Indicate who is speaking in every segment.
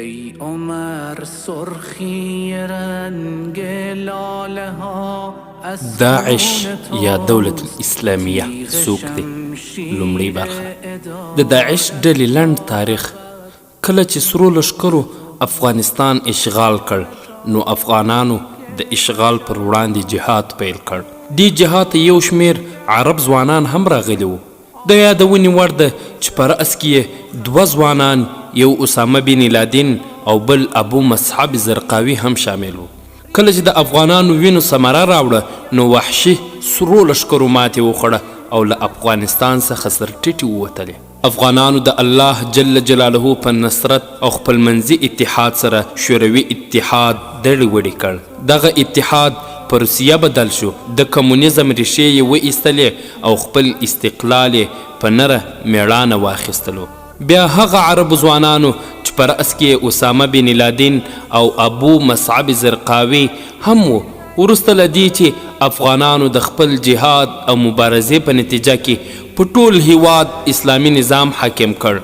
Speaker 1: ای عمر سرخی رنگ لاله ها
Speaker 2: داعش یا دولت الاسلامیه څوک دی؟ لومړی برخه د داعش ډلې لنډ تاریخ. کله چې سرو لښکرو افغانستان اشغال کړ نو افغانانو د اشغال پر وړاندې جهاد پیل کړ. دې جهاد ته یو شمیر عرب ځوانان هم راغلي وو. د یادونې وړ ده چې په رأس کې یې 2 ځوانان، یو اسامه بن لادن او بل ابو مصعب زرقاوي هم شامل وو. کله چې د افغانانو وینو ثمره راوړه نو وحشي سرو لښکرو ماتې وخوړه او له افغانستان څخه سرټیټې ووتلې. افغانانو د الله جل جلاله په نصرت او خپلمنځي اتحاد سره شوروي اتحاد دړې وړې کړ. دغه اتحاد په روسیه بدل شو. د کمونیزم ریښې یې وایستلې او خپل استقلال یې په نره میړانه واخیستلو. بیا هغه عربو ځوانانو چې په رأس کې اسامه بن لادن او ابو مصعب زرقاوي هم وو، وروسته له دې چې افغانانو د خپل جهاد او مبارزې په نتیجه کې په ټول هیواد اسلامي نظام حاکم کړ.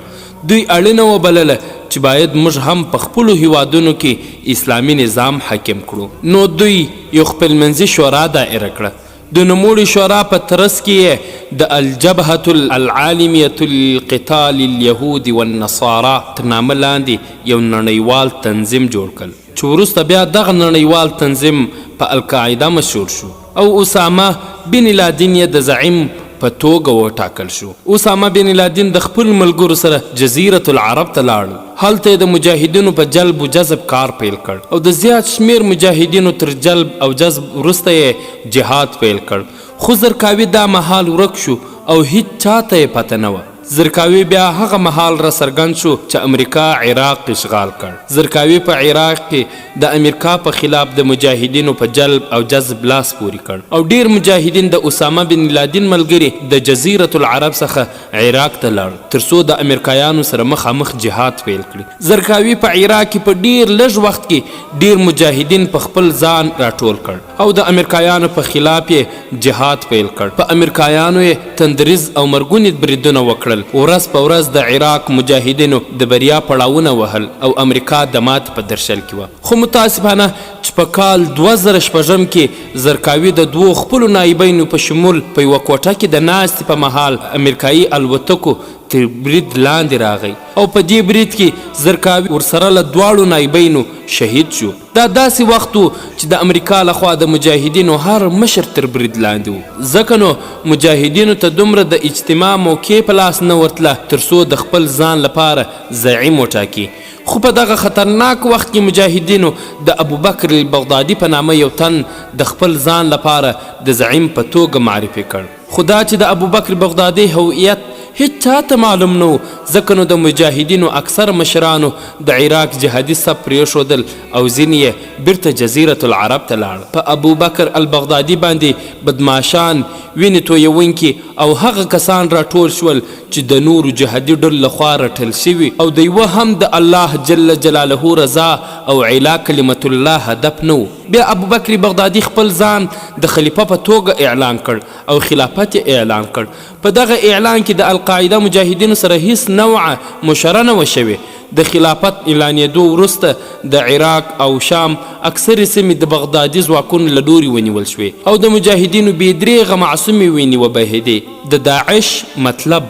Speaker 2: دوی اړینه وبلله چې باید موږ هم په خپلو هیوادونو کې اسلامي نظام حاکم کړو. نو دوی یو خپلمنځي شورا دایره کړه. د نوموړي شورا په ترڅ کې د الجبهة العالمیة لقتال اليهود والنصارى تر نامه لاندې یو نړیوال تنظیم جوړ کړ چې وروسته بیا دغه نړیوال تنظیم په القاعده مشهور شو او اسامه بن لادن یې د زعیم په توګه وټاکل شو. اسامه بن لادن د خپل ملګرو سره جزیرة العرب ته لاړ. هلته د مجاهدینو په جلب و جذب کار پیل کړ او د زیات شمیر مجاهدینو تر جلب او جذب وروسته یې جهاد پیل کړ. خو زرقاوي دا مهال ورک شو او هیڅ چاته یې پته نه وه. زرقاوي بیا هغه مهال را څرګند شو چې امریکا عراق اشغال کړ. زرقاوي په عراق کې د امریکا په خلاف د مجاهدینو په جلب او جذب لاس پورې کړ او ډیر مجاهدین د اسامه بن لادن ملګري د جزیرة العرب څخه عراق ته لاړ ترڅو د امریکایانو سره مخامخ جهاد پیل کړي. زرقاوي په عراق کې په ډیر لږ وخت کې ډیر مجاهدین په خپل ځان راټول کړ او د امریکایانو په خلاف یې جهاد پیل کړ. په امریکایانو یې تندریز او مرګوني بریدونه وکړل. ورځ په ورځ د عراق مجاهدینو د بریا پړاوونه وهل او امریکا د مات په درشل کې وه. خو متاسفانه چې په کال 2006 کې زرقاوي د 2 خپلو نایبینو په شمول په یوه کوټه کې د ناستې په مهال امریکایي الوتکو تر برید لاندې راغی او په دې برید کې زرقاوي ورسره له 2 نایبینو شهید شو. دا داسې وخت و چې د امریکا لخوا د مجاهدینو هر مشر تر برید لاندې و، ځکه نو مجاهدینو ته دومره د اجتماع موقع په لاس نه ورتله ترڅو د خپل ځان لپاره زعیم وټاکي. خو په دغه خطرناک وخت کې مجاهدینو د ابوبکر البغدادي په نامه یو تن د خپل ځان لپاره د زعیم په توګه معرفي کړ. خو دا چې د ابوبکر بغدادي هویت هیڅ چاته معلوم نه و، ځکه نو د مجاهدینو اکثر مشرانو د عراق جهادي صف پرېښودل او ځینې یې بیرته جزیرة العرب ته لاړ. په ابوبکر البغدادي باندې بدماشان، وینې تویونکي او هغه کسان راټول شول چې د نورو جهادي ډلو لخوا رټل شوي او د یوه هم د الله جل جلاله رضا او علا کلمت الله هدف نه و. بیا ابوبکر بغدادي خپل ځان د خلیفه په توګه اعلان کړ او خلافت یې اعلان کړ. په دغه اعلان کې د القاعده مجاهدینو سره هیڅ نوعه مشره نه وه شوې. د خلافت اعلانېدو وروسته د عراق او شام اکثرې سیمې د بغدادي ځواکونو له لوري ونیول شوې او د مجاهدینو بې درېغه معصومې وینې وبهېدې. د داعش مطلب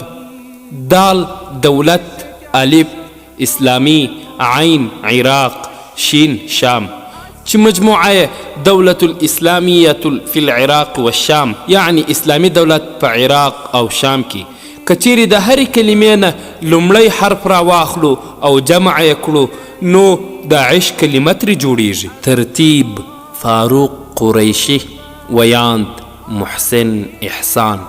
Speaker 2: دال دولت، الف اسلامی، عین عراق، شین شام، چې مجموعه دولة الاسلامیة فی العراق والشام، یعنی اسلامی دولت په عراق او شام کې. کچیرې د هرې کلمې نه لومړی حرف را واخلو او جمع یې کړو نو داعش کلمه ترې جوړیږي. ترتیب: فاروق قریشي، ویاند محسن احسان.